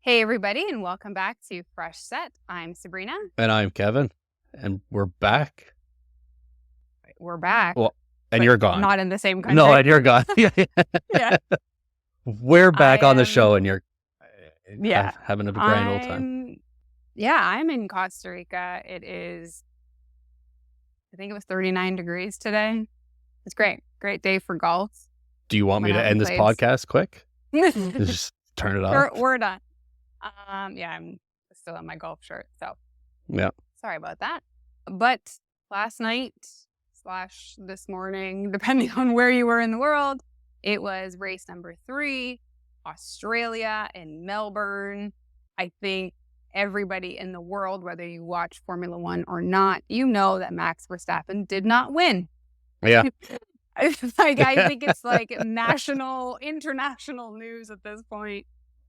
Hey everybody, and welcome back to Fresh Set. I'm Sabrina. And I'm Kevin. And we're back. We're back. Well, and you're gone. Not in the same country. No, and you're gone. Yeah. We're back on the show, and you're having a grand old time. Yeah, I'm in Costa Rica. It is, I think it was 39 degrees today. It's great. Great day for golf. Do you want me to end this podcast quick? Just turn it off. We're done. Yeah, I'm still in my golf shirt, so yeah. Sorry about that. But last night / this morning, depending on where you were in the world, it was race number 3, Australia in Melbourne. I think everybody in the world, whether you watch Formula One or not, you know that Max Verstappen did not win. Yeah. I think it's like national, international news at this point.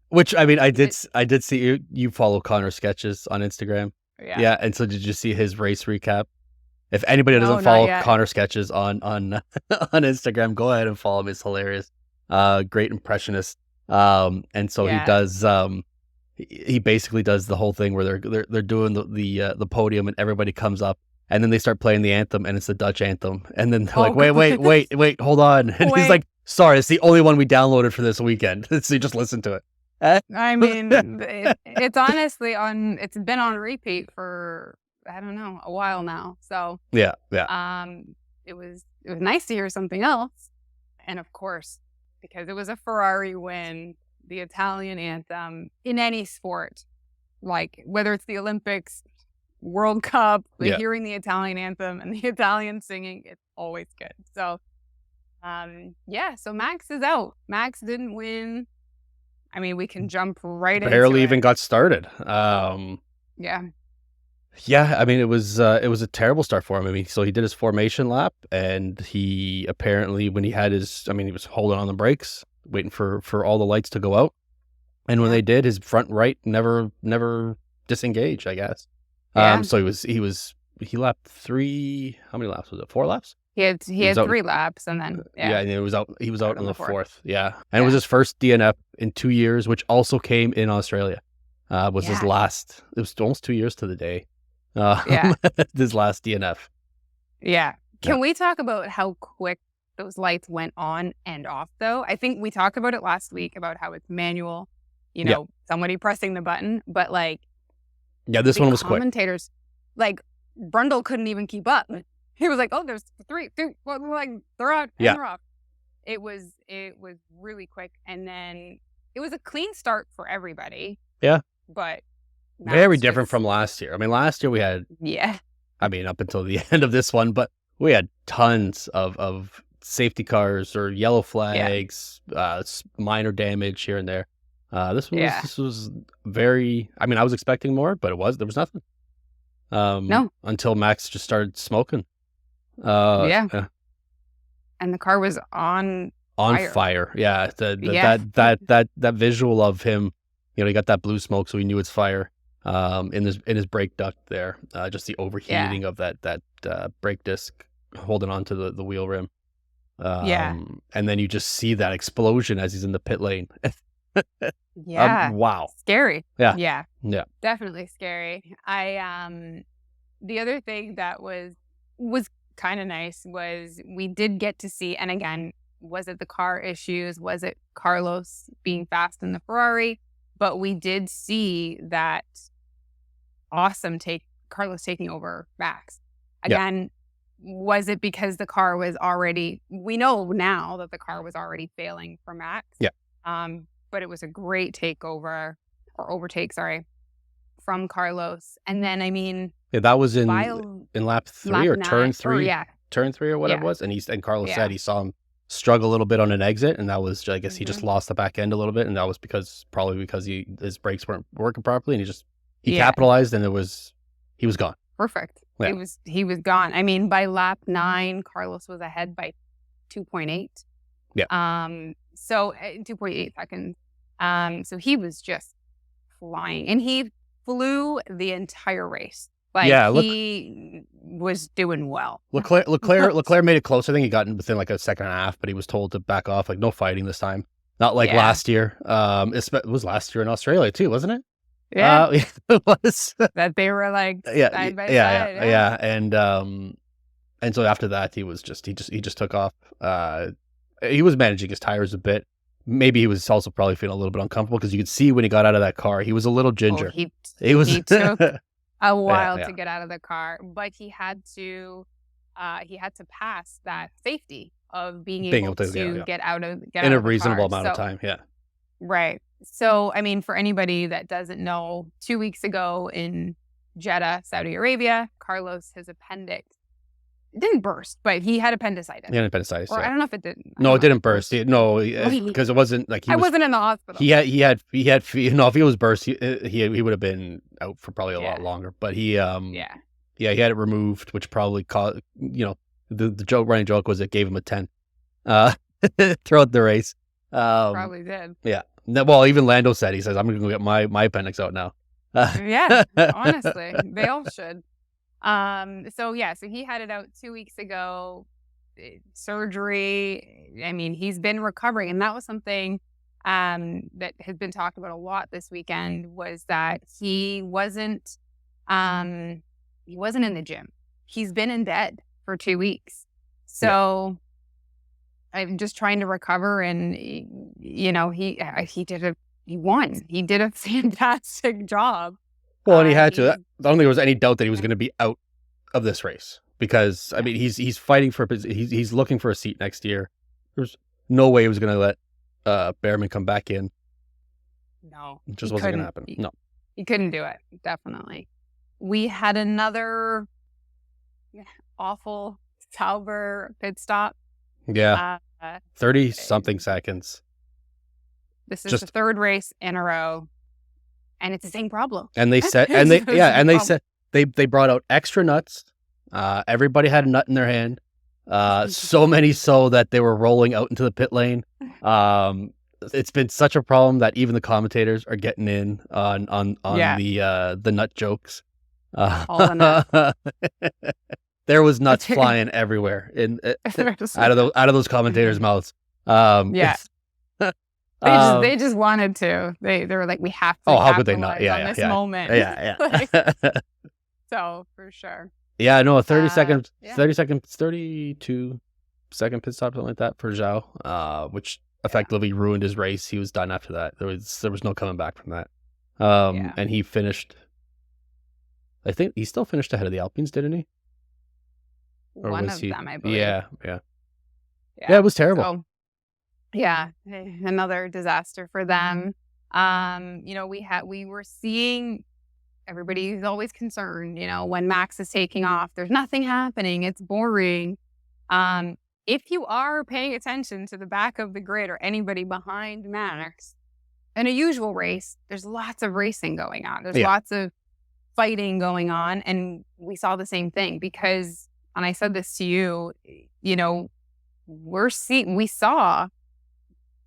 Which, I mean, I did see you follow Connor Sketches on Instagram. Yeah. And so did you see his race recap? If anybody doesn't follow Connor Sketches on Instagram, go ahead and follow him. It's hilarious. Great impressionist. And so he does he basically does the whole thing where they're doing the podium and everybody comes up and then they start playing the anthem and it's the Dutch anthem. And then they're like, wait, hold on. And he's like, sorry, it's the only one we downloaded for this weekend. So you just listen to it. I mean, it's honestly it's been on repeat for, I don't know, a while now. So yeah. It was nice to hear something else. And of course, because it was a Ferrari win, the Italian anthem in any sport, like whether it's the Olympics, World Cup, hearing the Italian anthem and the Italian singing, it's always good. So so Max is out. Max didn't win. I mean, we can jump right into it. Barely even got started. Yeah. Yeah, I mean, it was a terrible start for him. I mean, so he did his formation lap, and he apparently, when he had he was holding on the brakes, waiting for all the lights to go out. And when they did, his front right never disengaged, I guess. Yeah. So he lapped 3, how many laps was it? 4 laps? He had 3 laps, and then and he was out on the 4th. Yeah. And it was his first DNF in 2 years, which also came in Australia. Was his last, it was almost 2 years to the day. His last DNF. Yeah. Can we talk about how quick those lights went on and off, though? I think we talked about it last week about how it's manual, somebody pressing the button, but this one was quick. Commentators, Brundle couldn't even keep up. He was like, "Oh, there's 3, 2, 1, they're out, and they're off." It was really quick, and then it was a clean start for everybody. Yeah, but very different from last year. I mean, last year we had I mean, up until the end of this one, but we had tons of safety cars or yellow flags, minor damage here and there. This was very. I mean, I was expecting more, but there was nothing. No, until Max just started smoking. And the car was on fire. Yeah, that visual of him, he got that blue smoke, so he knew it's fire. In his brake duct there, just the overheating of that brake disc holding onto the wheel rim. And then you just see that explosion as he's in the pit lane. Wow, scary. Yeah, Definitely scary. The other thing that was kind of nice was we did get to see, and again, was it the car issues? Was it Carlos being fast in the Ferrari? But we did see that awesome Carlos taking over Max. Again, was it because the car was already, we know now that the car was already failing for Max. Yeah. But it was a great overtake, from Carlos. And then, I mean, that was in lap 3 or turn 3, turn 3 or whatever it was. And Carlos said he saw him struggle a little bit on an exit, and that was, I guess, he just lost the back end a little bit, and that was probably because his brakes weren't working properly, and he capitalized, and he was gone. Perfect. Yeah. He was gone. I mean, by lap 9, Carlos was ahead by 2.8. Yeah. So 2.8 seconds. So he was just flying, and he flew the entire race. Like, he was doing well. Leclerc made it close. I think he got in within like a second and a half, but he was told to back off. Like, no fighting this time. Not like last year. It was last year in Australia too, wasn't it? Yeah, it was. That they were like side by side. Yeah. And so after that, he just took off. He was managing his tires a bit. Maybe he was also probably feeling a little bit uncomfortable because you could see when he got out of that car, he was a little ginger. He took a while to get out of the car, but he had to pass that safety of being able to get out of in a reasonable amount of time. Yeah. Right. So, I mean, for anybody that doesn't know, 2 weeks ago in Jeddah, Saudi Arabia, Carlos, his appendix, it didn't burst, but he had appendicitis. He had appendicitis. Or I don't know if it didn't. No, it didn't burst. Because it wasn't like I wasn't in the hospital. He had. If it was burst, he would have been out for probably a lot longer. But he he had it removed, which probably caused, the running joke was it gave him a 10 throughout the race. Probably did. Yeah. Well, even Lando said, he says, I'm going to go get my appendix out now. Yeah, honestly, they all should. So he had it out 2 weeks ago. Surgery. I mean, he's been recovering, and that was something that has been talked about a lot this weekend, was that he wasn't in the gym. He's been in bed for 2 weeks. So I'm just trying to recover, and he won. He did a fantastic job. Well, and he had to. I don't think there was any doubt that he was going to be out of this race, because I mean, he's fighting for he's looking for a seat next year. There's no way he was going to let Behrman come back in. No, it just wasn't going to happen. No, he couldn't do it. Definitely. We had another awful Sauber pit stop. Yeah, 30-something seconds. This is the third race in a row. And it's the same problem. And they said, they brought out extra nuts. Everybody had a nut in their hand. So many so that they were rolling out into the pit lane. It's been such a problem that even the commentators are getting in on the nut jokes. All the nuts. There was nuts flying everywhere out of those commentators' mouths. They just wanted to. They were like, we have to. Oh, how could they not? On this moment. Yeah. So for sure. Yeah, no, 32 second pit stop, something like that for Zhao, which effectively ruined his race. He was done after that. There was no coming back from that. And he finished. I think he still finished ahead of the Alpines, didn't he? Or one of them, I believe. Yeah, it was terrible. So, another disaster for them. We were seeing, everybody's always concerned, when Max is taking off, there's nothing happening. It's boring. If you are paying attention to the back of the grid or anybody behind Max, in a usual race, there's lots of racing going on. There's lots of fighting going on. And we saw the same thing because, and I said this to you, we saw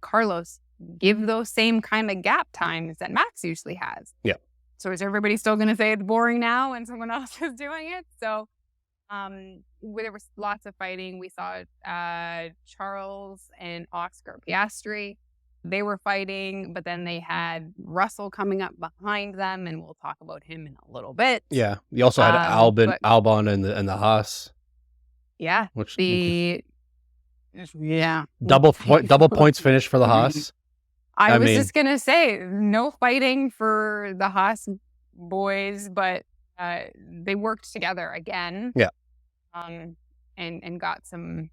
Carlos give those same kind of gap times that Max usually has. Yeah. So is everybody still going to say it's boring now when someone else is doing it? So there was lots of fighting. We saw Charles and Oscar Piastri. They were fighting, but then they had Russell coming up behind them, and we'll talk about him in a little bit. Yeah. You also had Albon and the Haas. Yeah. Double points finish for the Haas. I was just gonna say, no fighting for the Haas boys, but they worked together again. Yeah. And got some.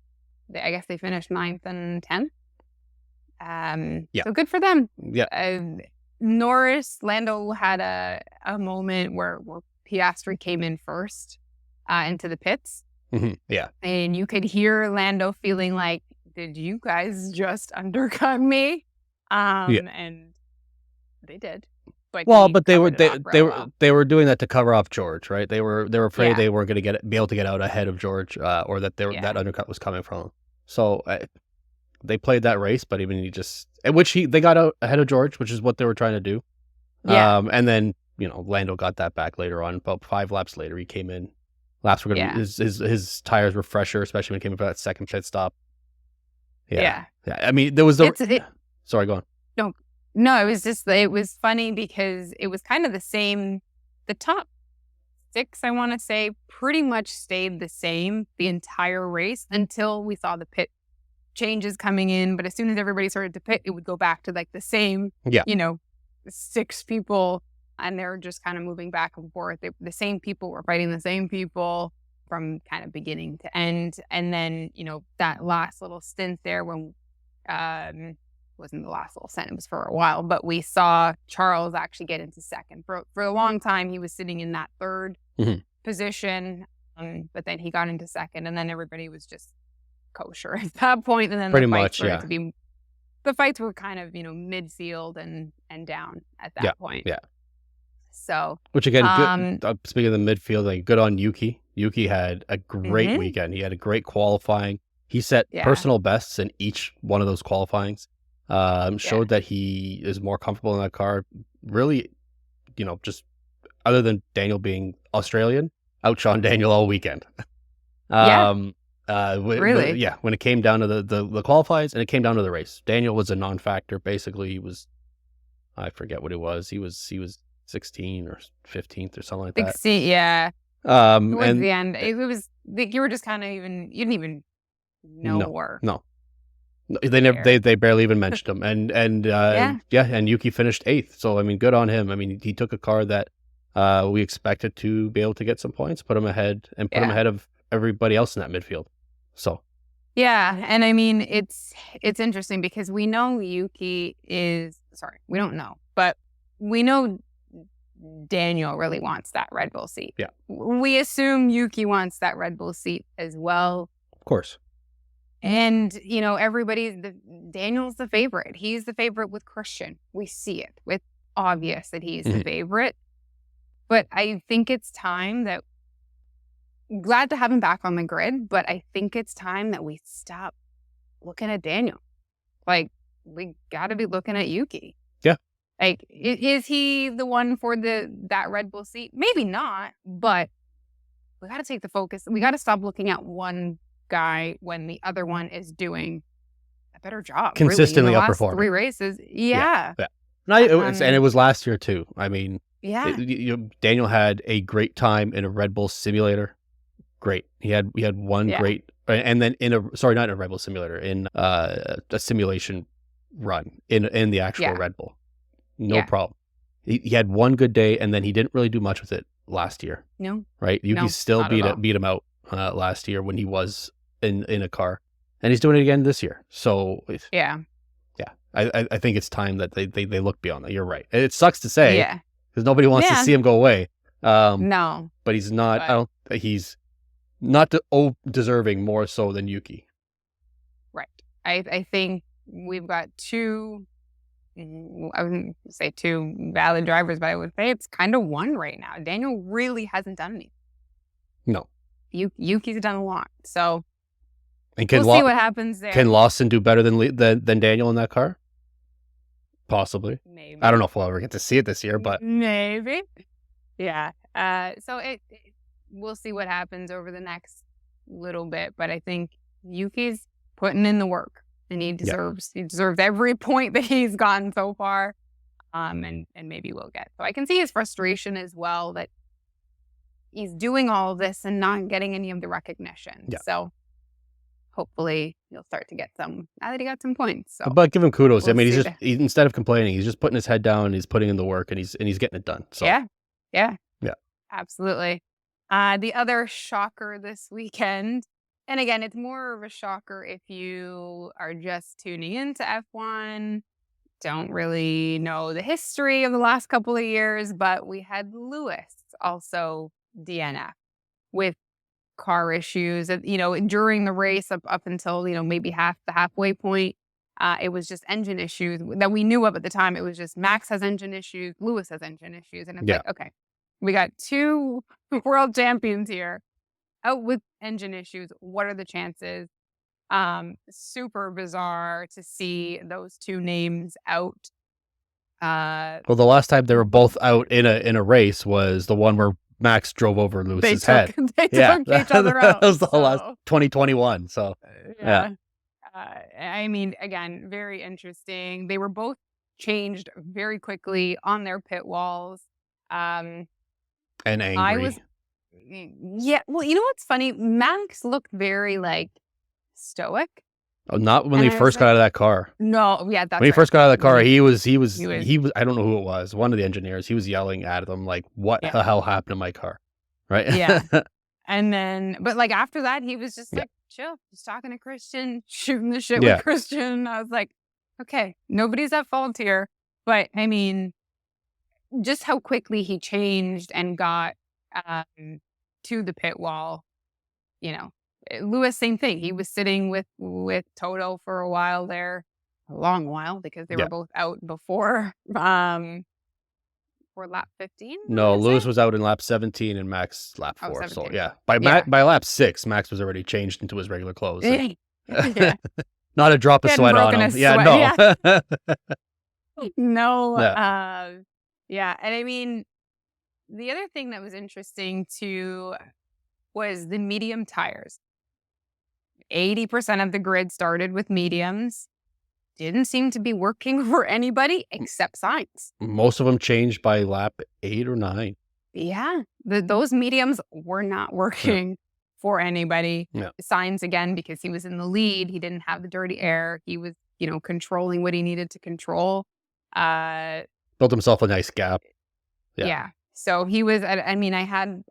I guess they finished 9th and 10th. So good for them. Yeah. Lando had a moment where Piastri came in first into the pits. Mm-hmm. Yeah. And you could hear Lando feeling like, did you guys just undercut me? And they did. But they were doing that to cover off George, right? They were afraid they weren't going to be able to get out ahead of George, or that that undercut was coming from him. So they played that race, but even they got out ahead of George, which is what they were trying to do. Yeah. And then, Lando got that back later on. About 5 laps later, he came in. Laps were going to be, his tires were fresher, especially when he came in for that second pit stop. Yeah. I mean, there was sorry, go on. No, it was funny because it was kind of the same. The top 6, I want to say, pretty much stayed the same the entire race until we saw the pit changes coming in. But as soon as everybody started to pit, it would go back to like the same, 6 people. And they're just kind of moving back and forth. The same people were fighting the same people from kind of beginning to end. And then, that last little stint there when, wasn't the last little stint, it was for a while, but we saw Charles actually get into second. For a long time, he was sitting in that third position, but then he got into second, and then everybody was just kosher at that point. And then the fights were kind of, midfield and down at that point. Yeah. So, which again, good, speaking of the midfield, like good on Yuki. Yuki had a great weekend. He had a great qualifying. He set personal bests in each one of those qualifyings. Showed that he is more comfortable in that car. Really, just other than Daniel being Australian, outshone Daniel all weekend. Really? When it came down to the qualifiers and it came down to the race, Daniel was a non-factor. Basically, he was, I forget what it was. He was 16th or 15th or something like that. 16, yeah. Towards the end, it was you were just kind of you didn't even know. No. They never, they barely even mentioned him, and Yuki finished 8th. So I mean, good on him. I mean, he took a car that we expected to be able to get some points, put him ahead of everybody else in that midfield. So and I mean, it's interesting because we know Yuki is we don't know, but we know Daniel really wants that Red Bull seat. Yeah, we assume Yuki wants that Red Bull seat as well. Of course. And, Daniel's the favorite. He's the favorite with Christian. We see it. It's obvious that he's the favorite. But I think it's time that, glad to have him back on the grid, but I think it's time that we stop looking at Daniel. Like, we got to be looking at Yuki. Yeah. Like, is he the one for that Red Bull seat? Maybe not, but we got to take the focus. We got to stop looking at one guy when the other one is doing a better job, consistently really, outperforming 3 races. And it was last year too. I mean, Daniel had a great time in a Red Bull simulator. Great. He had one great, and then not in a Red Bull simulator, in a simulation run in the actual Red Bull. No problem. He had one good day, and then he didn't really do much with it last year. No. Right? Yuki still beat him out last year when he was in a car, and he's doing it again this year. So I think it's time that they look beyond that. You're right. It sucks to say, because nobody wants to see him go away. No, but he's not. He's not deserving more so than Yuki. Right. I think we've got 2. I wouldn't say 2 valid drivers, but I would say it's kind of 1 right now. Daniel really hasn't done anything. No. Yuki's done a lot. So. And we'll see what happens there. Can Lawson do better than Daniel in that car? Possibly. Maybe. I don't know if we'll ever get to see it this year, but maybe. Yeah. So we'll see what happens over the next little bit. But I think Yuki's putting in the work, and he deserves every point that he's gotten so far. And maybe we'll get. So I can see his frustration as well, that he's doing all of this and not getting any of the recognition. Yeah. So hopefully he'll start to get some, now that he got some points. So, but give him kudos. I mean, instead of complaining, he's just putting his head down, he's putting in the work, and he's getting it done. So yeah, absolutely. The other shocker this weekend, and again, it's more of a shocker if you are just tuning into F1, don't really know the history of the last couple of years, but we had Lewis also DNF with car issues. During the race up until, maybe the halfway point, it was just engine issues that we knew of at the time. It was just Max has engine issues, Lewis has engine issues. And it's like, okay, we got 2 world champions here out with engine issues. What are the chances Super bizarre to see those two names out. Well, the last time they were both out in a race was the one where Max drove over Lewis's head. They took each other out. That was the last 2021. So yeah. I mean, again, very interesting. They were both changed very quickly on their pit walls. And angry. Yeah. Well, you know what's funny? Max looked very like stoic. Oh, not when they first got out of that car. No, yeah, that's when he first got out of the car. He was. I don't know who it was. One of the engineers. He was yelling at them like, "What the hell happened to my car?" Right? Yeah. And then, but like after that, he was just like chill, just talking to Christian, shooting the shit with Christian. I was like, okay, nobody's at fault here. But I mean, just how quickly he changed and got to the pit wall. You know, Lewis, same thing. He was sitting with Toto for a while there, a long while, because they were both out before lap 15. No, Lewis was out in lap 17 and Max lap 4. So by lap 6, Max was already changed into his regular clothes. Not a drop of sweat on him. Yeah, no. No. Yeah, and I mean, the other thing that was interesting too was the medium tires. 80% of the grid started with mediums. Didn't seem to be working for anybody except Sainz. Most of them changed by lap 8 or 9. Yeah, those mediums were not working for anybody. Sainz, again, because he was in the lead, he didn't have the dirty air. He was, controlling what he needed to control. Built himself a nice gap. Yeah. So he was. I mean, I had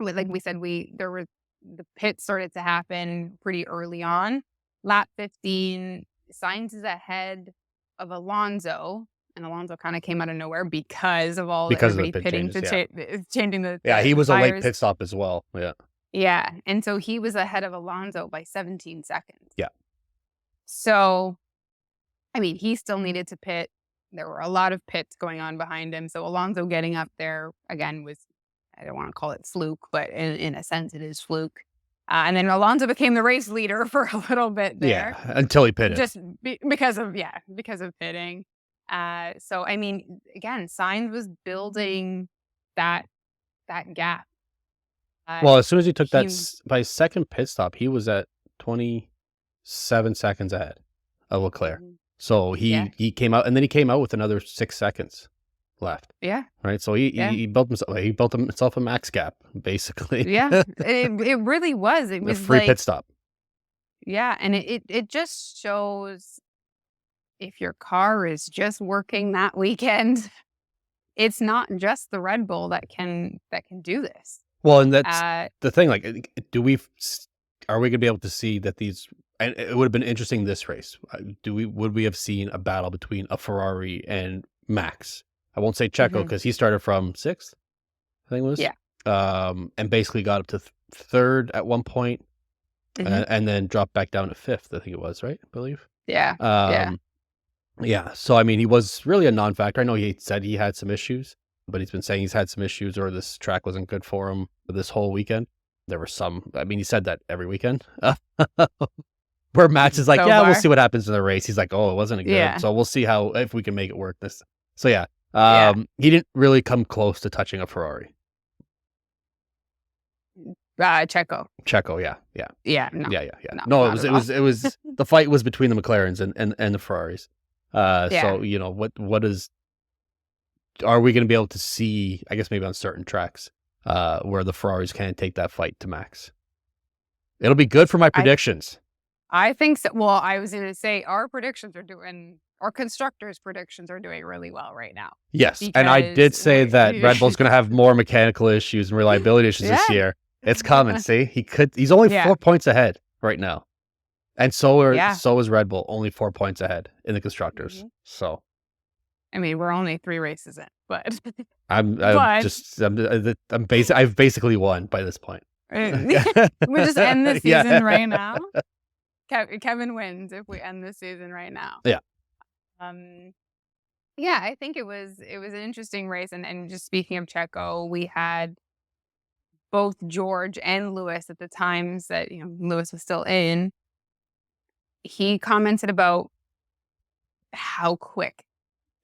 like we said, the pit started to happen pretty early on. Lap 15, Sainz is ahead of Alonso, and Alonso kind of came out of nowhere because of everybody pitting changing the he was tires. A late pit stop as well. Yeah, and so he was ahead of Alonso by 17 seconds. Yeah. So, I mean, he still needed to pit. There were a lot of pits going on behind him. So Alonso getting up there again was, I don't want to call it fluke, but in a sense it is fluke. And then Alonso became the race leader for a little bit there. Yeah, until he pitted. Just because of pitting. So, I mean, again, Sainz was building that gap. Well, as soon as he took by second pit stop, he was at 27 seconds ahead of Leclerc. Mm-hmm. So he came out, and then he came out with another 6 seconds left. Yeah. Right. So he built himself a max gap, basically. Yeah. It really was. It was a free pit stop. Yeah, and it just shows if your car is just working that weekend, it's not just the Red Bull that can do this. Well, and that's the thing. Like, are we going to be able to see that these? And it would have been interesting this race. Would we have seen a battle between a Ferrari and Max? I won't say Checo because he started from 6th, I think it was. Yeah. And basically got up to 3rd at one point, and then dropped back down to 5th. I think it was, right? I believe. Yeah. Yeah. So I mean, he was really a non-factor. I know he said he had some issues, but he's been saying he's had some issues, or this track wasn't good for him this whole weekend. There were some. I mean, he said that every weekend. Where Max is like, we'll see what happens in the race. He's like, oh, it wasn't good. So we'll see if we can make it work this. So he didn't really come close to touching a Ferrari. Checo. Yeah. No. Yeah. No, it was the fight was between the McLarens and the Ferraris. So are we going to be able to see, I guess maybe on certain tracks, where the Ferraris can take that fight to Max? It'll be good for my predictions. I think so. Well, I was going to say our constructors' predictions are doing really well right now. Yes, and I did say that Red Bull's going to have more mechanical issues and reliability issues this year. It's coming. See, he's only 4 points ahead right now, and so is Red Bull, only 4 points ahead in the constructors. Mm-hmm. So, I mean, we're only 3 races in, but I've basically won by this point. We just end the season right now. Kevin wins if we end the season right now. Yeah. Yeah, I think it was an interesting race, and just speaking of Checo, we had both George and Lewis at the times that, Lewis was still in, he commented about how quick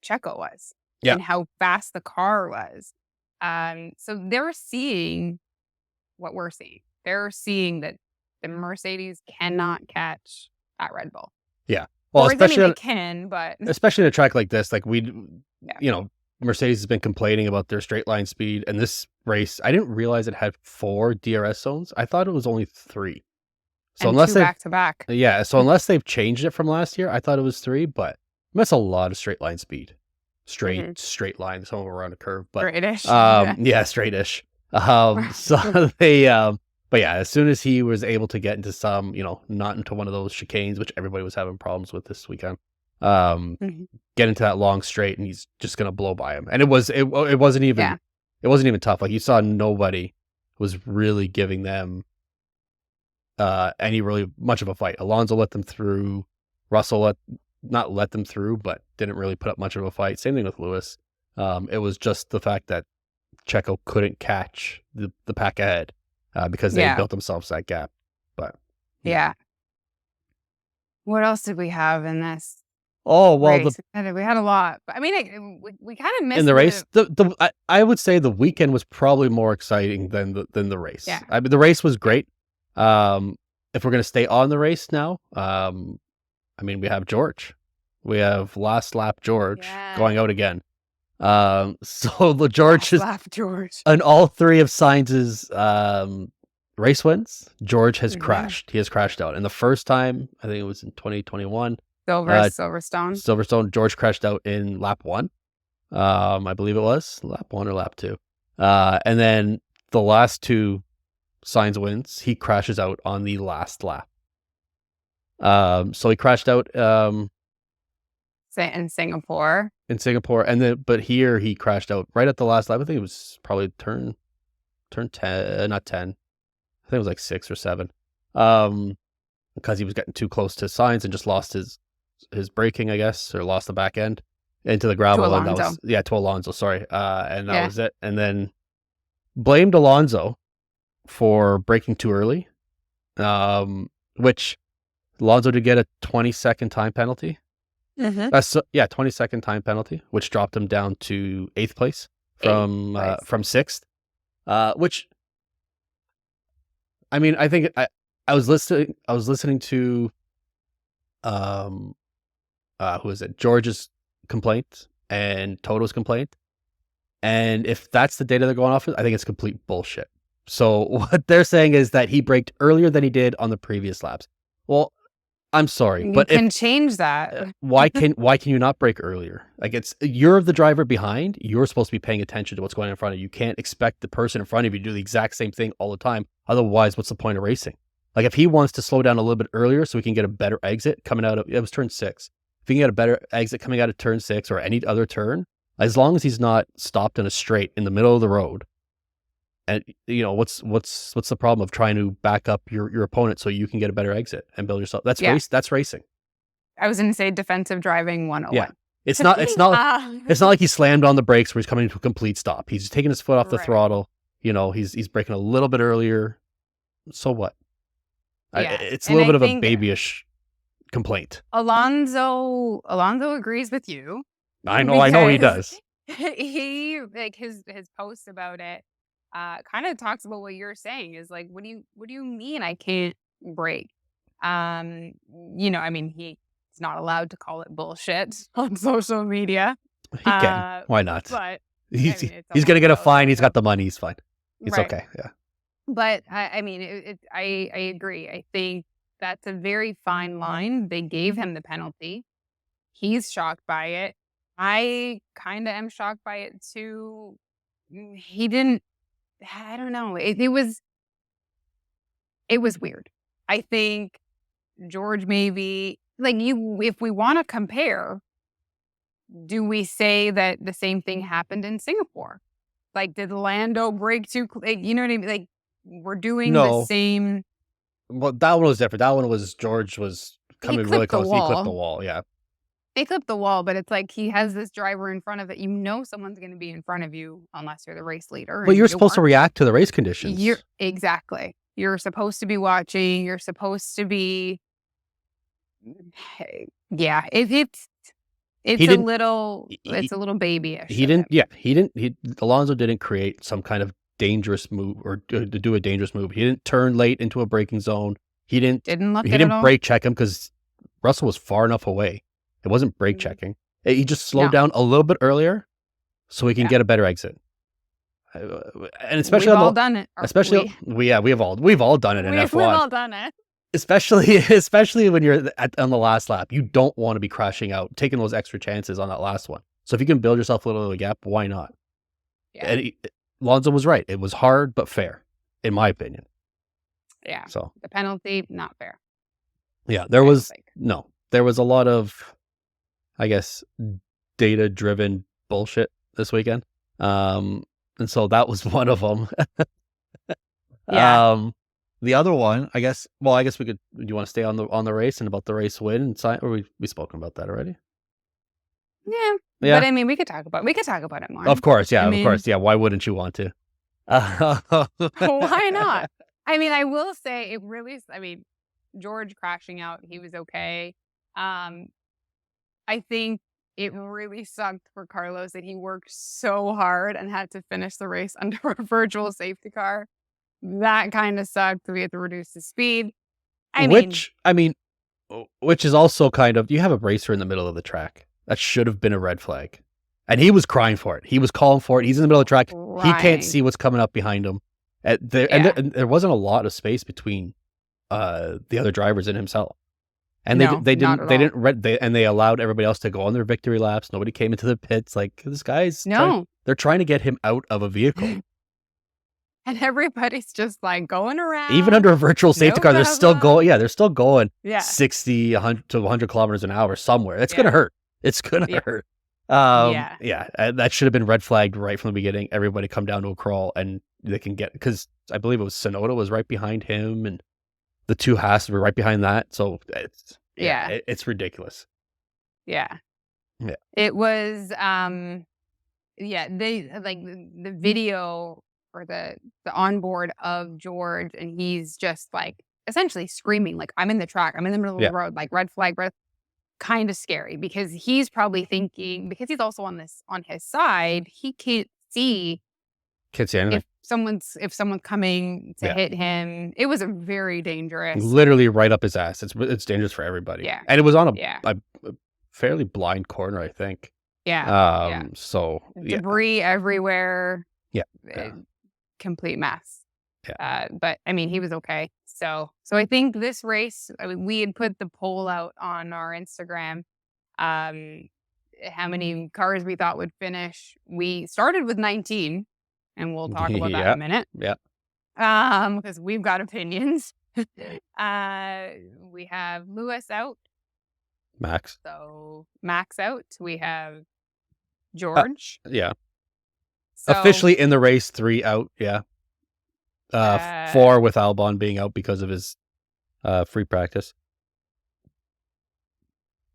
Checo was and how fast the car was. So they're seeing what we're seeing. They're seeing that the Mercedes cannot catch that Red Bull. Yeah. Well, especially they can, but especially in a track like this, like Mercedes has been complaining about their straight line speed, and this race, I didn't realize it had 4 DRS zones. I thought it was only 3. So and unless 2 back to back. Yeah, so unless they've changed it from last year, I thought it was 3, but that's a lot of straight line speed. Straight line, some of them around a curve, but straight-ish. Straight-ish. So they but yeah, as soon as he was able to get into some, not into one of those chicanes, which everybody was having problems with this weekend, get into that long straight, and he's just gonna blow by him. And it wasn't even tough. Like, you saw nobody was really giving them any really much of a fight. Alonso let them through. Russell not let them through, but didn't really put up much of a fight. Same thing with Lewis. It was just the fact that Checo couldn't catch the pack ahead because they built themselves that gap. But yeah. What else did we have in this? Oh, well, race? We had a lot. But, I mean, we kind of missed in the race. I would say the weekend was probably more exciting than the race. Yeah. I mean, the race was great. If we're gonna stay on the race now, I mean, we have George. We have last lap George going out again. So the George is on all 3 of Sainz's race wins. George has crashed. He has crashed out. And the first time, I think it was in 2021. Silverstone. George crashed out in lap 1. I believe it was lap 1 or lap 2. And then the last 2 Sainz wins, he crashes out on the last lap. So he crashed out in Singapore. But here he crashed out right at the last lap. I think it was probably turn 10, not 10. I think it was like 6 or 7. Because he was getting too close to Sainz and just lost his braking, I guess, or lost the back end into the gravel. To Alonso. To Alonso, sorry. And that was it. And then blamed Alonso for braking too early, which Alonso did get a 20-second time penalty. 20-second time penalty, which dropped him down to 8th place from 6th. Which, I mean, I think I was listening to who is it? George's complaint and Toto's complaint. And if that's the data they're going off of, I think it's complete bullshit. So what they're saying is that he braked earlier than he did on the previous laps. Well, I'm sorry, but you can change that. Why can you not brake earlier? Like, you're the driver behind. You're supposed to be paying attention to what's going on in front of you. You can't expect the person in front of you to do the exact same thing all the time. Otherwise, what's the point of racing? Like, if he wants to slow down a little bit earlier so he can get a better exit coming out of, it was turn 6. If he can get a better exit coming out of turn 6 or any other turn, as long as he's not stopped in a straight in the middle of the road, and what's the problem of trying to back up your opponent so you can get a better exit and build yourself? That's racing. I was going to say defensive driving 101. Yeah. It's not like he slammed on the brakes where he's coming to a complete stop. He's taking his foot off the throttle. He's braking a little bit earlier. So what? It's a little bit of a babyish complaint. Alonso agrees with you. I know he does. He, like, his post about it kind of talks about what you're saying, is like, what do you mean I can't brake? I mean, he's not allowed to call it bullshit on social media. He can. Why not? But he's gonna get a fine. He's got the money. He's fine. It's okay. Yeah. But I mean, I agree. I think that's a very fine line. They gave him the penalty. He's shocked by it. I kind of am shocked by it too. He didn't. I don't know. It was weird. I think George maybe, like, if we want to compare, do we say that the same thing happened in Singapore? Like, did Lando brake too? You know what I mean? Like, we're doing the same. Well, that one was different. That one was George was coming really close. He clipped the wall. Yeah. He clipped the wall, but it's like he has this driver in front of it. You know someone's going to be in front of you unless you're the race leader. But you're supposed to react to the race conditions. Exactly. You're supposed to be watching. You're supposed to be. Yeah, it's a little babyish. He didn't. Yeah, he didn't. Alonso didn't create some kind of dangerous move or to do a dangerous move. He didn't turn late into a braking zone. He didn't brake check him because Russell was far enough away. It wasn't brake checking. He just slowed down a little bit earlier so he can get a better exit. And especially we've all done it. Especially we've all done it in F1. We've all done it. Especially when you're on the last lap, you don't want to be crashing out, taking those extra chances on that last one. So if you can build yourself a little bit of a gap, why not? Yeah. And Alonso was right. It was hard but fair, in my opinion. Yeah. So the penalty, not fair. Yeah, there was a lot of, I guess, data-driven bullshit this weekend, and so that was one of them. Yeah. The other one, I guess. Well, I guess we could. Do you want to stay on the race and about the race win and sign? Or we spoken about that already? Yeah. But I mean, we could talk about it more. Of course, yeah, of course, yeah. Why wouldn't you want to? Why not? I mean, I will say it really. I mean, George crashing out, he was okay. I think it really sucked for Carlos that he worked so hard and had to finish the race under a virtual safety car. That kind of sucked. We had to reduce the speed. Which is also kind of, you have a racer in the middle of the track. That should have been a red flag. And he was crying for it. He was calling for it. He's in the middle of the track. Right. He can't see what's coming up behind him. And there wasn't a lot of space between the other drivers and himself. And they allowed everybody else to go on their victory laps. Nobody came into the pits. Like, this guy's they're trying to get him out of a vehicle. And everybody's just like going around. Even under a virtual safety car, they're still going. Yeah, they're still going 60, 100 to 100 kilometers an hour somewhere. It's going to hurt. It's going to hurt. That should have been red flagged right from the beginning. Everybody come down to a crawl and they can get, because I believe it was Sonoda was right behind him and the two Haas were right behind that. So it's ridiculous. Yeah. It was, they like the video or the onboard of George, and he's just like essentially screaming, like, I'm in the track, I'm in the middle of the road, like red flag, kind of scary, because he's probably thinking, because he's also on his side, he can't see anything. If someone's coming to hit him. It was a very dangerous, literally right up his ass. It's dangerous for everybody. Yeah. And it was on a fairly blind corner, I think. Yeah. So debris everywhere. Yeah. Complete mess. Yeah. But I mean, he was okay. So I think this race, I mean, we had put the poll out on our Instagram, how many cars we thought would finish. We started with 19, and we'll talk about that in a minute. Yeah. Because we've got opinions. We have Lewis out. Max. So Max out. We have George. Yeah. So, officially in the race, 3 out. Yeah. 4 with Albon being out because of his free practice.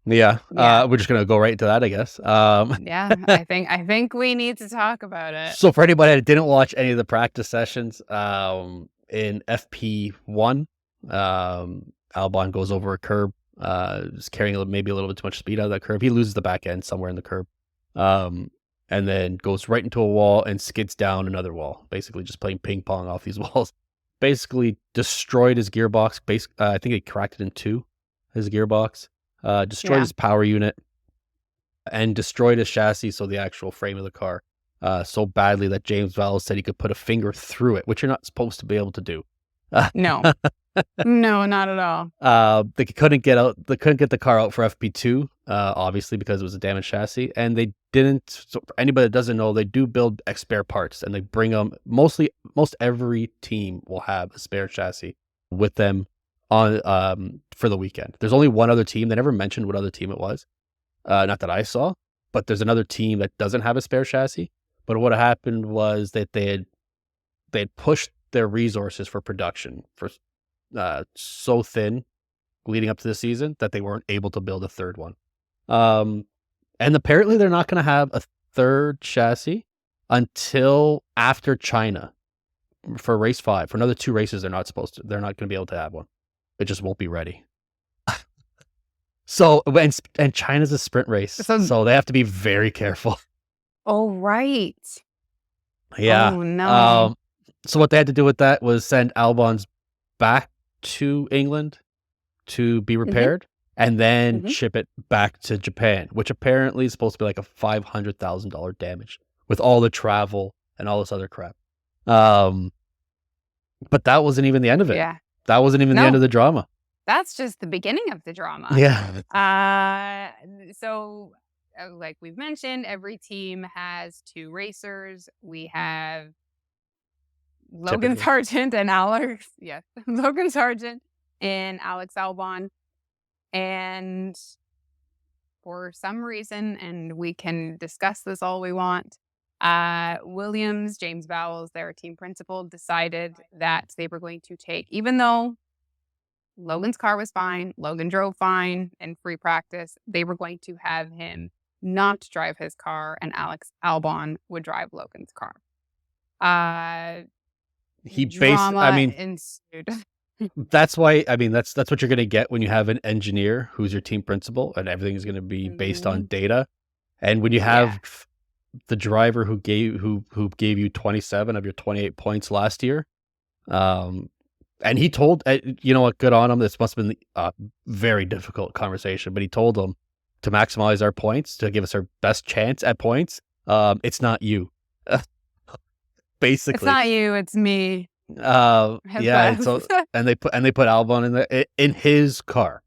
Yeah. We're just gonna go right into that, I guess. I think we need to talk about it. So for anybody that didn't watch any of the practice sessions, in FP1, Albon goes over a curb, just carrying maybe a little bit too much speed out of that curb. He loses the back end somewhere in the curb, and then goes right into a wall and skids down another wall. Basically, just playing ping pong off these walls. Basically, destroyed his gearbox. I think he cracked it in 2. His gearbox. Destroyed his power unit and destroyed his chassis, so the actual frame of the car, so badly that James Vowles said he could put a finger through it, which you're not supposed to be able to do. No, not at all. They couldn't get the car out for FP2, obviously because it was a damaged chassis, and they didn't. So for anybody that doesn't know, they do build spare parts, and they bring them. Most every team will have a spare chassis with them on for the weekend. There's only one other team. They never mentioned what other team it was, not that I saw, but there's another team that doesn't have a spare chassis. But what happened was that they had pushed their resources for production for so thin leading up to the season that they weren't able to build a third one. And apparently they're not going to have a third chassis until after China for race 5. For another 2 races, they're not going to be able to have one. It just won't be ready. So, and China's a sprint race, so they have to be very careful. Oh, right. Yeah. Oh, no. So what they had to do with that was send Albons back to England to be repaired, and then ship it back to Japan, which apparently is supposed to be like a $500,000 damage with all the travel and all this other crap. But that wasn't even the end of it. Yeah. That wasn't even the end of the drama. That's just the beginning of the drama. Yeah. So, like we've mentioned, every team has 2 racers. We have Logan Sargent and Alex. Yes, Logan Sargent and Alex Albon. And for some reason, and we can discuss this all we want, Williams, James Vowles, their team principal, decided that they were going to take, even though Logan's car was fine, Logan drove fine in free practice, they were going to have him not drive his car, and Alex Albon would drive Logan's car. Ensued. That's why, that's what you're going to get when you have an engineer who's your team principal, and everything is going to be based on data. And when you have the driver who gave you 27 of your 28 points last year, and he told, you know what, good on him. This must have been a very difficult conversation, but he told them to maximize our points, to give us our best chance at points. It's not you. Basically. It's not you, it's me. Yeah. So, and they put Albon in his car.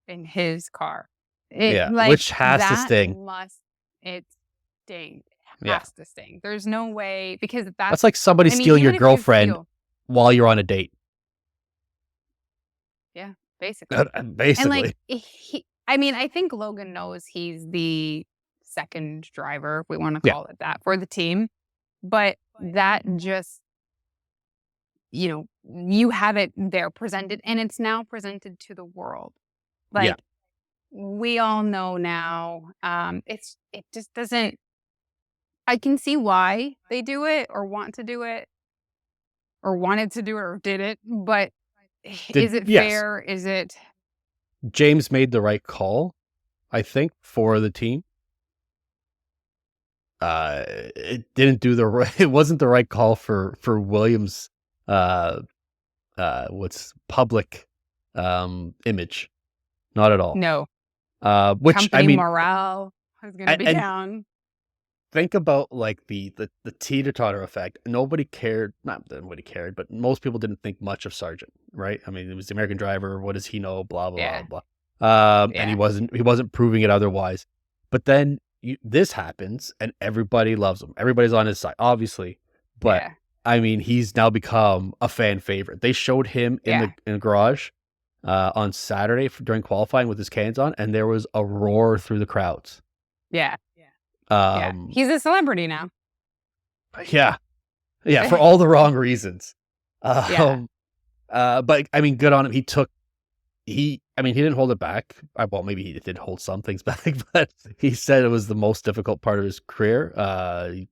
In his car. Which has to sting. It sting. It has to sting. There's no way, because that's like somebody stealing your girlfriend while you're on a date. Yeah, basically. Basically. And I think Logan knows he's the second driver, if we want to call it that, for the team. But that just, you have it there presented, and it's now presented to the world. We all know now, it just doesn't, I can see why they do it or want to do it or wanted to do it or did it, but is it fair? Is it? James made the right call, I think, for the team. It didn't do it wasn't the right call for Williams, what's public, image. Not at all. No. Which, company morale is going to be down. Think about like the teeter-totter effect. Nobody cared, not that nobody cared, but most people didn't think much of Sargent, right? I mean, it was the American driver. What does he know? Blah, blah, blah. And he wasn't proving it otherwise. But then this happens and everybody loves him. Everybody's on his side, obviously. But he's now become a fan favorite. They showed him in the garage on Saturday during qualifying with his cans on, and there was a roar through the crowds. He's a celebrity now. Yeah, for all the wrong reasons. But good on him. He didn't hold it back. Well, maybe he did hold some things back, but he said it was the most difficult part of his career. He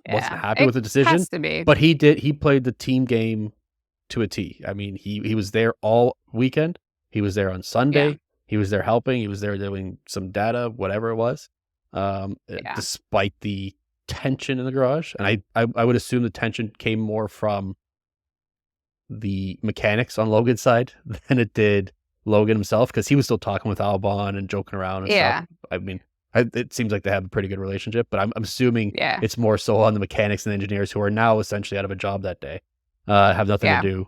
wasn't happy with the decision, has to be. But he played the team game to a T. He was there all weekend. He was there on Sunday. He was there helping. He was there doing some data, whatever it was. Despite the tension in the garage. And I would assume the tension came more from the mechanics on Logan's side than it did Logan himself, because he was still talking with Albon and joking around and stuff. It seems like they have a pretty good relationship, but I'm assuming it's more so on the mechanics and engineers who are now essentially out of a job that day, have nothing to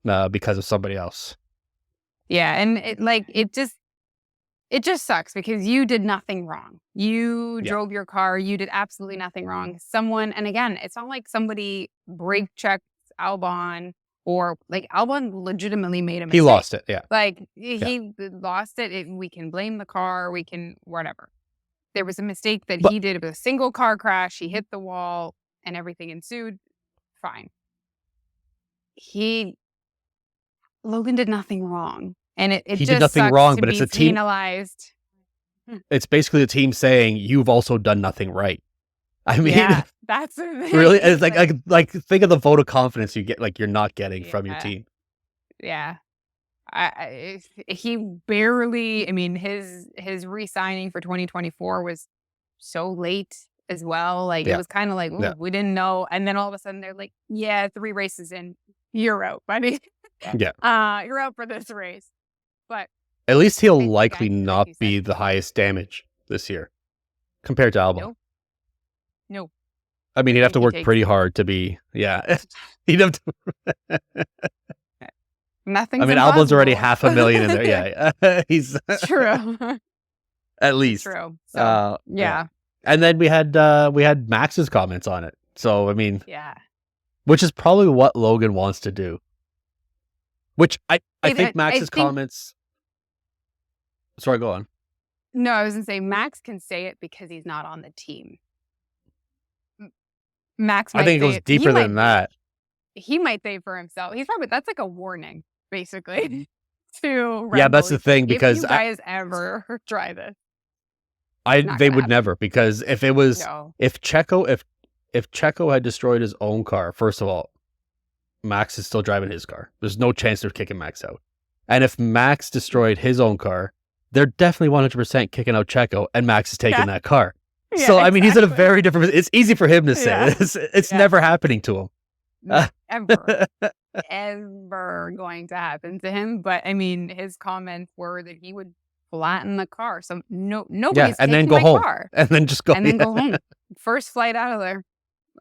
do because of somebody else. And it just sucks because you did nothing wrong. You drove your car. You did absolutely nothing wrong. And again, it's not like somebody brake checked Albon, or like Albon legitimately made a mistake. He lost it. He lost it. We can blame the car. We can whatever. There was a mistake that he did with a single car crash. He hit the wall and everything ensued. Fine. Logan did nothing wrong. And it he just did nothing sucks wrong, to but be it's a team penalized. it's basically the team saying you've also done nothing right. I mean, yeah, that's the thing. really, it's like think of the vote of confidence you get, like you're not getting from your team. Yeah. He barely. I mean, his re-signing for 2024 was so late as well. Like it was kind of like, ooh, we didn't know, and then all of a sudden they're like, yeah, 3 races in, you're out, buddy. You're out for this race. But at least he'll likely not be the highest damage this year compared to Albon. No. I mean, he'd have to work pretty hard to be. Yeah, he'd have to. Nothing. I mean, Albon's already $500,000 in there. Yeah, he's true. At least true. So yeah. And then we had Max's comments on it. So I mean, which is probably what Logan wants to do. Which I think Max's comments. Sorry, go on. No, I was gonna say Max can say it because he's not on the team. Max, I think it goes deeper than that. He might say for himself. That's like a warning, basically. To Red Bull. That's the thing, because if you guys ever try this, they would never, because if it was if Checo had destroyed his own car, first of all, Max is still driving his car. There's no chance they're kicking Max out. And if Max destroyed his own car, they're definitely 100% kicking out Checo, and Max is taking that car. Yeah, so I mean, he's in a very different. It's easy for him to say. It's never happening to him. Ever going to happen to him. But I mean, his comments were that he would flatten the car. So nobody's and then go home, and then just go, and then go home. First flight out of there.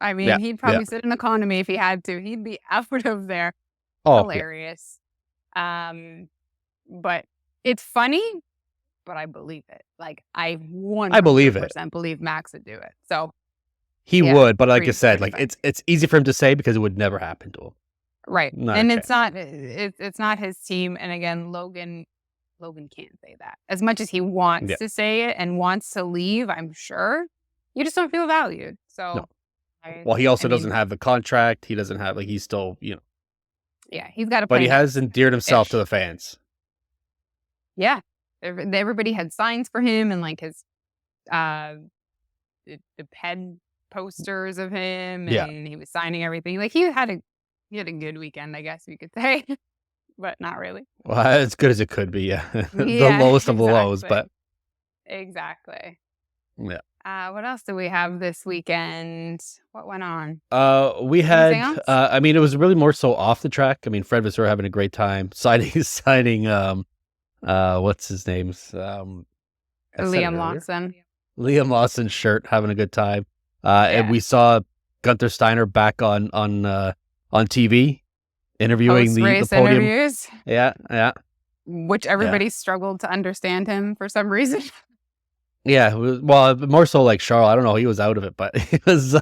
I mean, he'd probably sit in economy if he had to. He'd be out of there. Hilarious. But it's funny. But I believe it. Like I 100% believe Max would do it. So he would, but like I said, like it's easy for him to say because it would never happen to him. Right. And it's not his team. And again, Logan can't say that. As much as he wants to say it and wants to leave, I'm sure, you just don't feel valued. So he also doesn't have the contract. He doesn't have, like, he's still, Yeah, he's got to. But he has endeared himself to the fans. Yeah. Everybody had signs for him and like his the pen posters of him, and he was signing everything. Like he had a good weekend, I guess you could say, but not really. Well, as good as it could be, the lowest of the lows, but exactly. Yeah. What else do we have this weekend? What went on? We had. I mean, it was really more so off the track. I mean, Fred Vasseur having a great time signing. What's his name's Liam Lawson. Liam Lawson's shirt, having a good time. And we saw Gunther Steiner back on TV interviewing the podium interviews. Yeah. Which everybody struggled to understand him for some reason. Yeah, well, more so like Charles. I don't know, he was out of it, but he was.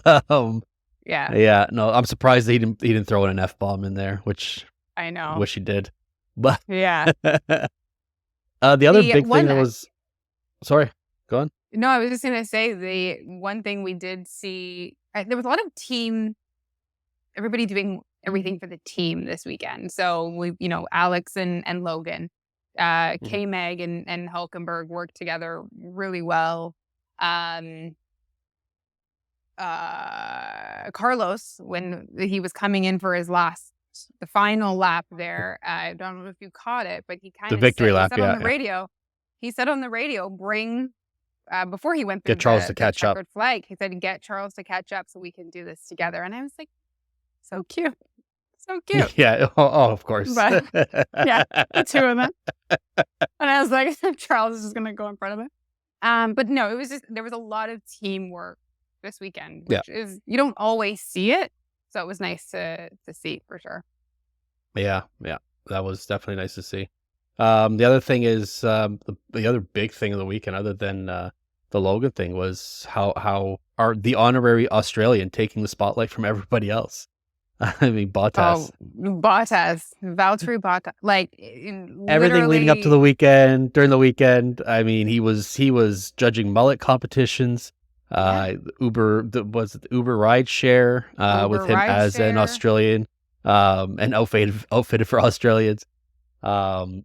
Yeah. No, I'm surprised that he didn't throw in an F-bomb in there, which I know. Wish he did. But yeah. The other big thing that was. Sorry, go on. No, I was just gonna say the one thing we did see. There was a lot of everybody doing everything for the team this weekend. So we, Alex and Logan. K-Mag and Hulkenberg worked together really well. Carlos, when he was coming in for the final lap there, I don't know if you caught it, but he kind of the victory lap. On the radio. He said on the radio, before he went through get Charles to catch up. Flag. He said, "Get Charles to catch up so we can do this together." And I was like, so cute. So cute. Yeah. Oh, of course. But, yeah, the two of them. And I was like, Charles is just going to go in front of it. But no, it was just, there was a lot of teamwork this weekend, which is, you don't always see it. So it was nice to see for sure. Yeah. That was definitely nice to see. The other thing is, the other big thing of the weekend, other than the Logan thing, was how are the honorary Australian taking the spotlight from everybody else. I mean, Bottas. Valtteri Bottas. Like everything leading up to the weekend, during the weekend. I mean, he was judging mullet competitions. Uber ride share with him as an Australian, and outfitted for Australians. Zhao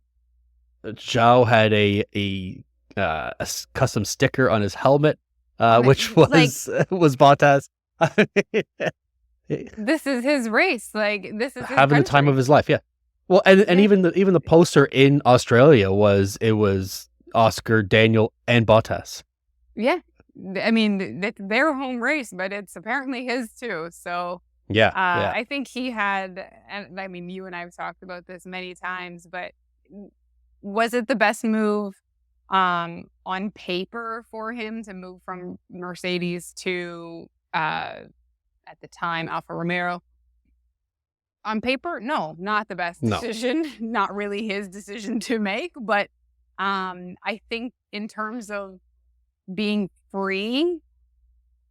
had a custom sticker on his helmet, which was Bottas. This is his race. Like, this is his having country. the time of his life. Yeah. Well, and even the poster in Australia was Oscar, Daniel, and Bottas. Yeah. I mean, it's their home race, but it's apparently his too. So yeah. I think he had, and I mean, you and I have talked about this many times, but was it the best move on paper for him to move from Mercedes to at the time Alfa Romeo? On paper, no, not the best decision. No. Not really his decision to make, but I think in terms of being free,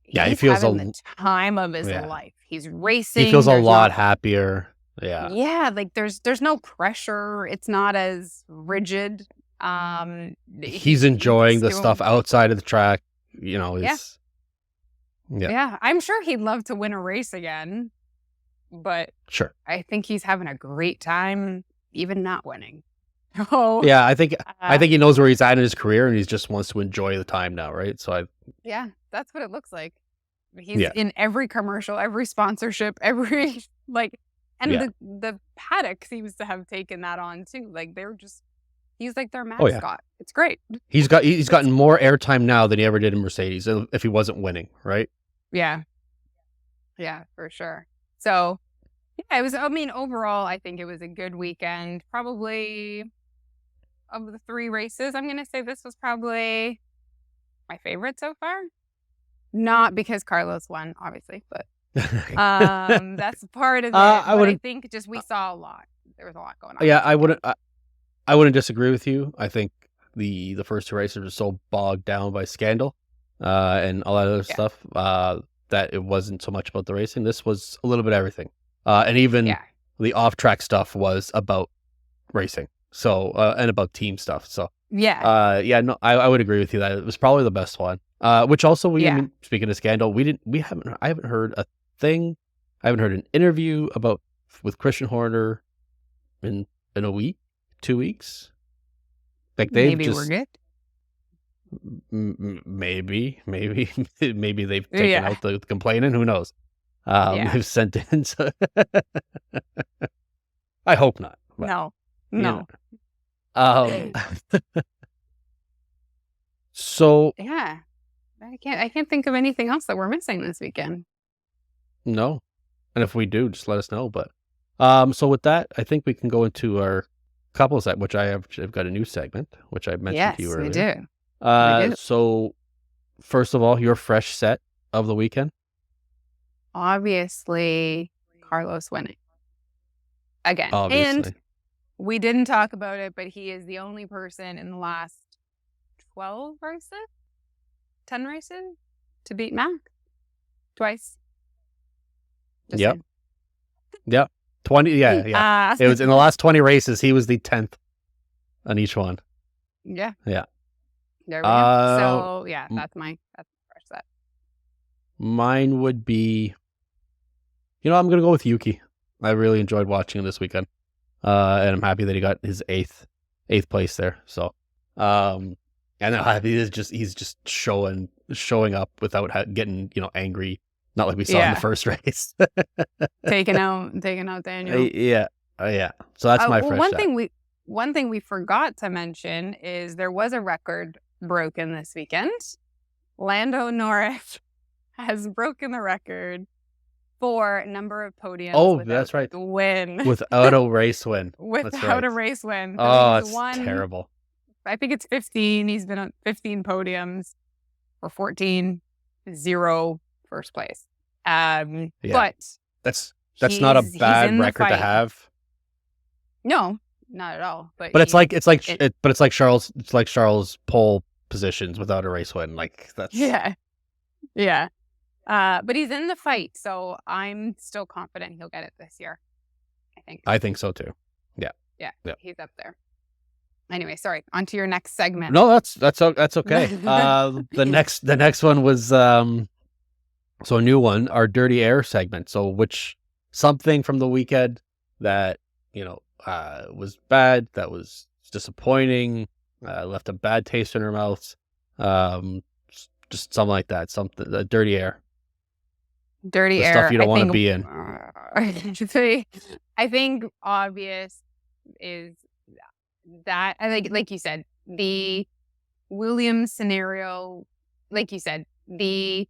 he feels the time of his life. He's racing. He feels a lot happier. Yeah. Yeah, like there's no pressure. It's not as rigid. He's enjoying the stuff outside of the track. You know, yeah. I'm sure he'd love to win a race again, but sure, I think he's having a great time, even not winning. Oh, yeah, I think he knows where he's at in his career, and he just wants to enjoy the time now, right? So that's what it looks like. He's in every commercial, every sponsorship, every and the paddock seems to have taken that on too. Like he's like their mascot. Oh, yeah. It's great. He's gotten more airtime now than he ever did in Mercedes if he wasn't winning, right? Yeah, for sure. So it was. I mean, overall, I think it was a good weekend. Probably of the 3 races, I'm gonna say this was probably my favorite so far. Not because Carlos won, obviously, but that's part of it. I think just we saw a lot. There was a lot going on. Yeah, I wouldn't disagree with you. I think the first 2 races were so bogged down by scandal and all that other stuff that it wasn't so much about the racing. This was a little bit of everything, and even the off-track stuff was about racing. So and about team stuff. So I would agree with you that it was probably the best one. Which also I mean, speaking of scandal, I haven't heard a thing. I haven't heard an interview with Christian Horner in a week, 2 weeks. Like maybe we're good. Maybe they've taken out the complaining. Who knows? They've sent in. So I hope not. But, no. So I can't think of anything else that we're missing this weekend. No, and if we do, just let us know. But so with that, I think we can go into our couple set, which I've got a new segment, which I mentioned to you earlier. Yes, we do. So first of all, your fresh set of the weekend. Obviously, Carlos winning again. Obviously. And we didn't talk about it, but he is the only person in the last 12 races, 10 races to beat Max twice. Yep. 20. Yeah. It was in the last 20 races. He was the 10th on each one. Yeah. Yeah. There we go. So that's my fresh set. Mine would be, I'm going to go with Yuki. I really enjoyed watching him this weekend. And I'm happy that he got his eighth place there. So, and I'm happy he's just showing up without getting, angry. Not like we saw in the first race. taking out Daniel. Yeah. So that's my fresh shot. One thing we forgot to mention is there was a record broken this weekend. Lando Norris has broken the record for number of podiums. Oh, that's right. Win. Without a race win. Without a race win. Oh, it's terrible. I think it's 15. He's been on 15 podiums or 14, 0 first place. But that's not a bad record to have. No, not at all. But it's like Charles pole positions without a race win. Like that's yeah. But he's in the fight, so I'm still confident he'll get it this year. I think so too. Yeah. He's up there. Anyway, sorry. On to your next segment. No, that's okay. The next one was so a new one, our Dirty Air segment. So something from the weekend that was bad, that was disappointing, left a bad taste in her mouth. Just something like that. Something dirty air. Dirty the air. Stuff you don't want to be in. I think obvious is that, like you said, the Williams scenario, like you said, the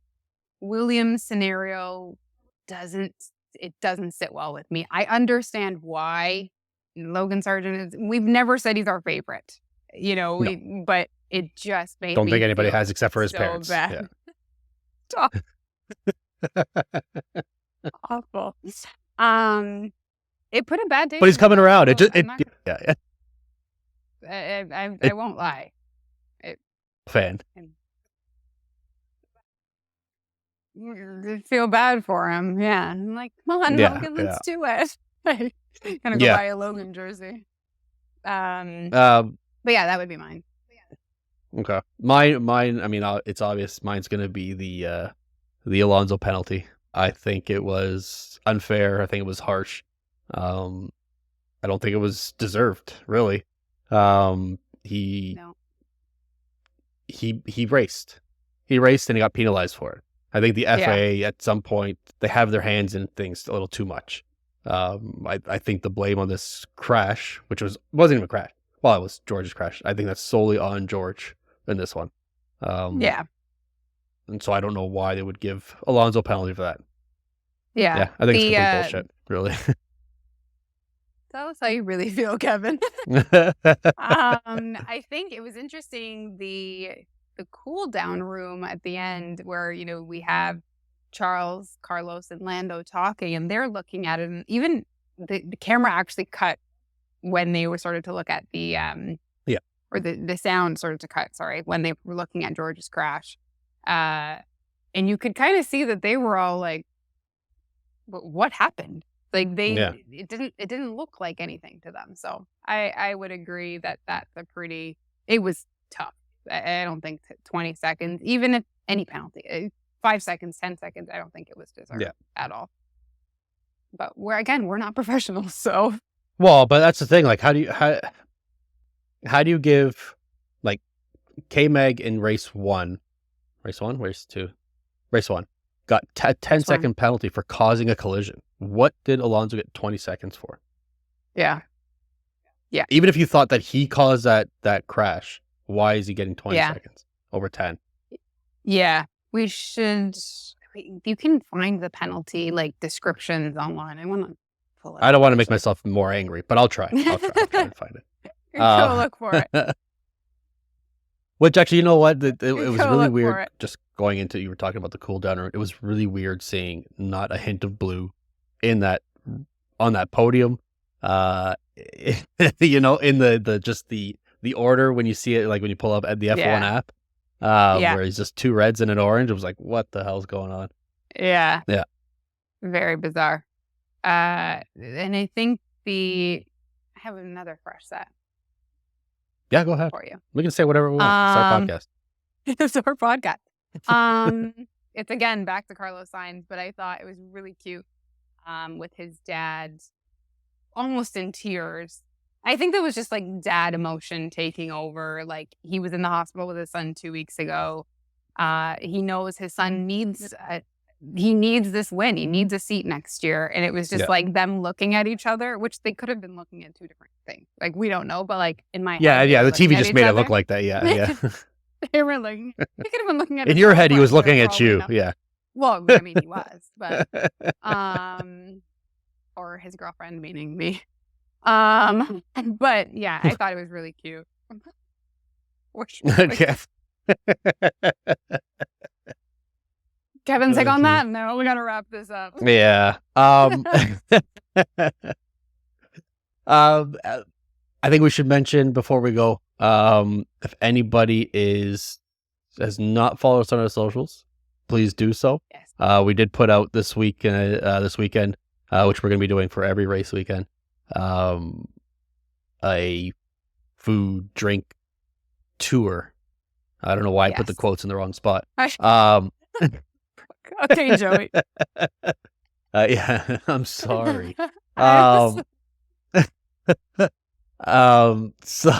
Williams scenario doesn't sit well with me. I understand why Logan Sargent is. We've never said he's our favorite, No. but it just made Don't me think anybody feel has except for his so parents. bad. Yeah. Awful. It put a bad taste. But he's coming around. I won't lie. Fan. I feel bad for him. Yeah. I'm like, come on, Logan, let's do it. Gonna go buy a Logan jersey. But yeah, that would be mine. Okay. Mine. I mean, it's obvious. Mine's gonna be the Alonso penalty. I think it was unfair. I think it was harsh. I don't think it was deserved, really. He raced. He raced and he got penalized for it. I think the FAA at some point, they have their hands in things a little too much. I think the blame on this crash, which wasn't even a crash. Well, it was George's crash. I think that's solely on George in this one. And so I don't know why they would give Alonso a penalty for that. Yeah. I think it's complete bullshit, really. Tell us how you really feel, Kevin. I think it was interesting, the cool down room at the end where, we have Charles, Carlos, and Lando talking, and they're looking at it, and even the camera actually cut when they were started to look at the or the sound started to cut, when they were looking at George's crash. And you could kind of see that they were all like, what happened? Like it didn't look like anything to them. So I would agree that that's it was tough. I don't think 20 seconds, even if any penalty, 5 seconds, 10 seconds, I don't think it was deserved at all. But we're not professionals, so. Well, but that's the thing. Like, how do you give, like, K-Mag in race 1, race 2, race 1 got 10-second penalty for causing a collision. What did Alonso get 20 seconds for? Yeah. Even if you thought that he caused that crash, why is he getting 20 seconds over 10? Yeah, we should. You can find the penalty descriptions online. I want to pull it. I don't want to make myself more angry, but I'll try. I'll try and find it. Go look for it. Which actually, you know what? It was really weird. Just going into, you were talking about the cool down. It was really weird seeing not a hint of blue on that podium. In the order when you see it, like when you pull up at the F1 app, where it's just 2 reds and an orange. It was like, what the hell's going on? Yeah. Very bizarre. And I think I have another fresh set. Yeah, go ahead. For you. We can say whatever we want. It's our podcast. It's our podcast. It's again back to Carlos Sainz, but I thought it was really cute with his dad almost in tears. I think that was just dad emotion taking over. He was in the hospital with his son 2 weeks ago. He knows his son needs this win. He needs a seat next year. And it was just them looking at each other, which they could have been looking at 2 different things. We don't know, but in my head. Yeah, the TV just made it look like that. Yeah. They were they could have been looking at in your head, he was looking at you. Yeah. Well, I mean, he was, but, or his girlfriend, meaning me. But yeah, I thought it was really cute. Kevin's on that note, we gotta wrap this up. Yeah. I think we should mention before we go, if anybody has not followed us on our socials, please do so. Yes. We did put out this weekend, which we're going to be doing for every race weekend, a food drink tour. I don't know why I put the quotes in the wrong spot. Okay, Joey. Yeah, I'm sorry. So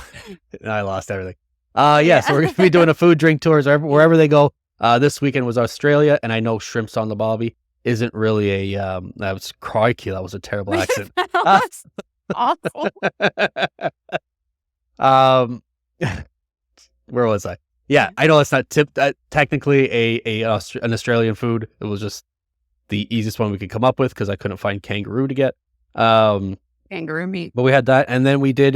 I lost everything. Yeah, so we're gonna be doing a food drink tours wherever they go. This weekend was Australia, and I know shrimps on the bobby isn't really a that was crikey, that was a terrible accent. That's awful. Where was I? Yeah, I know it's not technically an Australian food. It was just the easiest one we could come up with because I couldn't find kangaroo to get. Kangaroo meat. But we had that, and then we did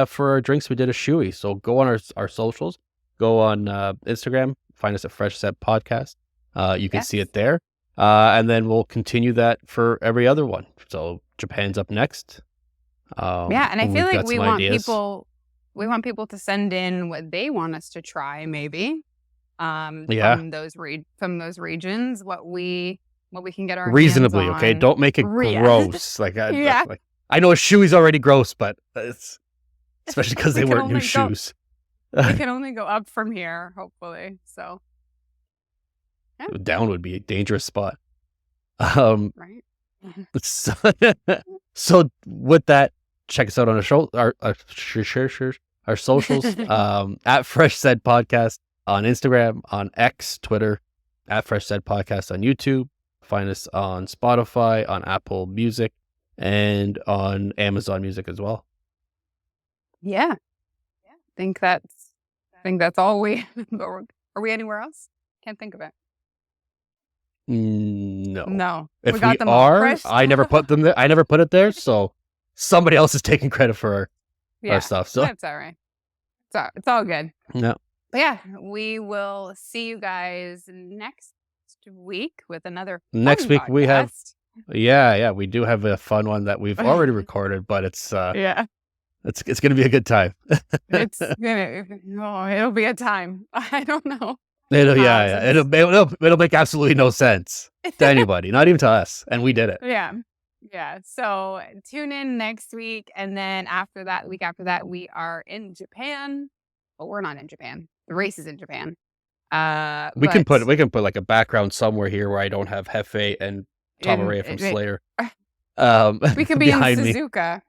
for our drinks we did a shoey. So go on our socials, go on Instagram, find us at Fresh Set Podcast. You can see it there, and then we'll continue that for every other one. So Japan's up next. Yeah, and I feel like we want people to send in what they want us to try, maybe. From those regions, what we can get our reasonably hands on. Okay. Don't make it gross. Like I know a shoey's already gross, but it's especially because they weren't new shoes. We can only go up from here, hopefully. So down would be a dangerous spot. Right. So with that, check us out on our socials at Fresh Said Podcast on Instagram, on X, Twitter, at Fresh Said Podcast on YouTube. Find us on Spotify, on Apple Music, and on Amazon Music as well. Yeah. I think that's all we. Are we anywhere else? Can't think of it. No. If we got them are, I never put them there. I never put it there, so somebody else is taking credit for our stuff. So that's all right. It's all good. No. But yeah, we will see you guys next week with another. Next week podcast. we have. Yeah, we do have a fun one that we've already recorded, but it's it's gonna be a good time. It'll be a time. I don't know. It'll make absolutely no sense to anybody, not even to us, and we did it. Yeah. So tune in next week, and then after that, week after that, we are in Japan. But we're not in Japan. The race is in Japan. We can put like a background somewhere here where I don't have Hefe and Tamaria from Slayer. We could be in Suzuka.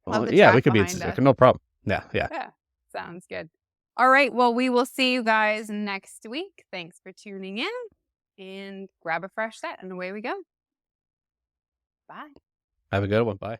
We could be in Suzuka. No problem. Yeah. Sounds good. All right. Well, we will see you guys next week. Thanks for tuning in, and grab a fresh set, and away we go. Bye. Have a good one. Bye.